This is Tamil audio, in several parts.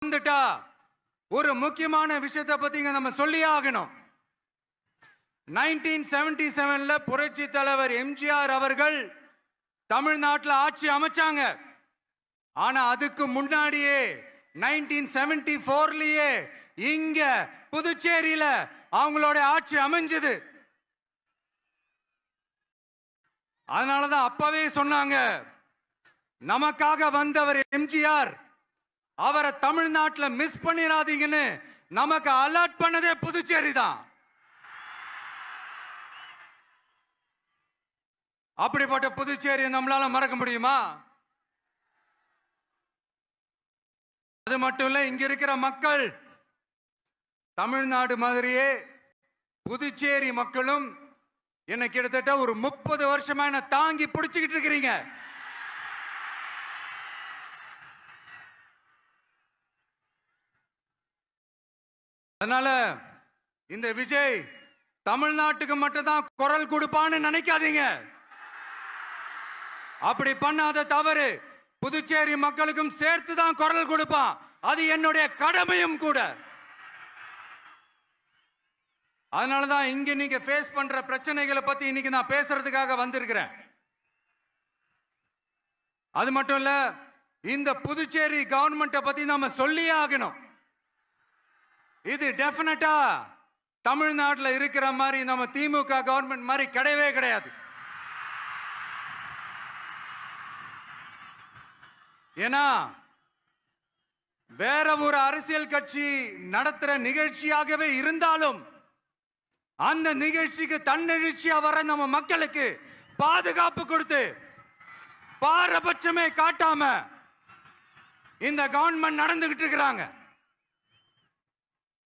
வந்துட்டா ஒரு முக்கியமான விஷயத்தை பத்தி நம்ம சொல்லி ஆகணும். 1977ல புரட்சி தலைவர் எம்ஜிஆர் அவர்கள் தமிழ்நாட்டில் ஆட்சி அமைச்சாங்க. ஆனா அதுக்கு முன்னாடியே 1974லயே இங்க புதுச்சேரியில அவங்களோட ஆட்சி அமைஞ்சது. அதனாலதான் அப்பவே சொன்னாங்க, நமக்காக வந்தவர் எம்ஜிஆர், அவரை தமிழ்நாட்டில் மிஸ் பண்ணிடாதீங்கன்னு நமக்கு அலர்ட் பண்ணதே புதுச்சேரி தான். அப்படிப்பட்ட புதுச்சேரியை நம்மளால மறக்க முடியுமா? அது மட்டும் இல்ல, இங்க இருக்கிற மக்கள் தமிழ்நாடு மாதிரியே புதுச்சேரி மக்களும் என்ன கிட்டத்தட்ட ஒரு 30 வருஷமா என்ன தாங்கி பிடிச்சுக்கிட்டு இருக்கிறீங்க. அதனால இந்த விஜய் தமிழ்நாட்டுக்கு மட்டும்தான் குரல் கொடுப்பான்னு நினைக்காதீங்க. அப்படி பண்ணாத தவறு. புதுச்சேரி மக்களுக்கும் சேர்த்து தான் குரல் கொடுப்பான். அது என்னுடைய கடமையும் கூட. அதனாலதான் இங்க நீங்க ஃபேஸ் பண்ற பிரச்சனைகளை பத்தி இன்னைக்கு நான் பேசுறதுக்காக வந்திருக்கிறேன். அது மட்டும் இல்ல, இந்த புதுச்சேரி கவர்மெண்ட்டை பத்தி நாம சொல்லியே ஆகணும். இது டெஃபினட்டா தமிழ்நாட்டில் இருக்கிற மாதிரி நம்ம திமுக கவர்மெண்ட் மாதிரி கிடையவே கிடையாது. ஏன்னா வேற ஒரு அரசியல் கட்சி நடத்துற நிகழ்ச்சியாகவே இருந்தாலும் அந்த நிகழ்ச்சிக்கு தன்னெழுச்சியா வர நம்ம மக்களுக்கு பாதுகாப்பு கொடுத்து பாரபட்சமே காட்டாம இந்த கவர்மெண்ட் நடந்துகிட்டு இருக்கிறாங்க.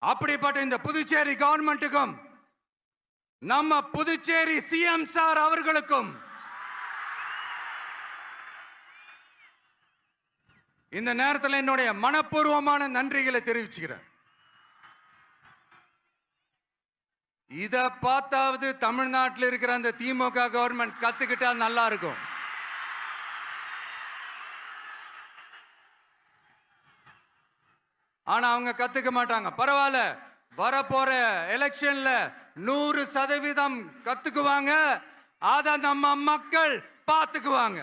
அப்படிப்பட்ட இந்த புதுச்சேரி கவர்மெண்ட்டுக்கும் நம்ம புதுச்சேரி சிஎம் சார் அவர்களுக்கும் இந்த நேரத்தில் என்னுடைய மனப்பூர்வமான நன்றிகளை தெரிவிச்சுக்கிறேன். இத பார்த்தாவது தமிழ்நாட்டில் இருக்கிற அந்த திமுக கவர்மெண்ட் கத்துக்கிட்டா நல்லா இருக்கும். ஆனா அவங்க கத்துக்க மாட்டாங்க. பரவாயில்ல, வரப்போற எலெக்ஷன்ல 100% கத்துக்குவாங்க. அத நம்ம மக்கள் பார்த்துக்குவாங்க.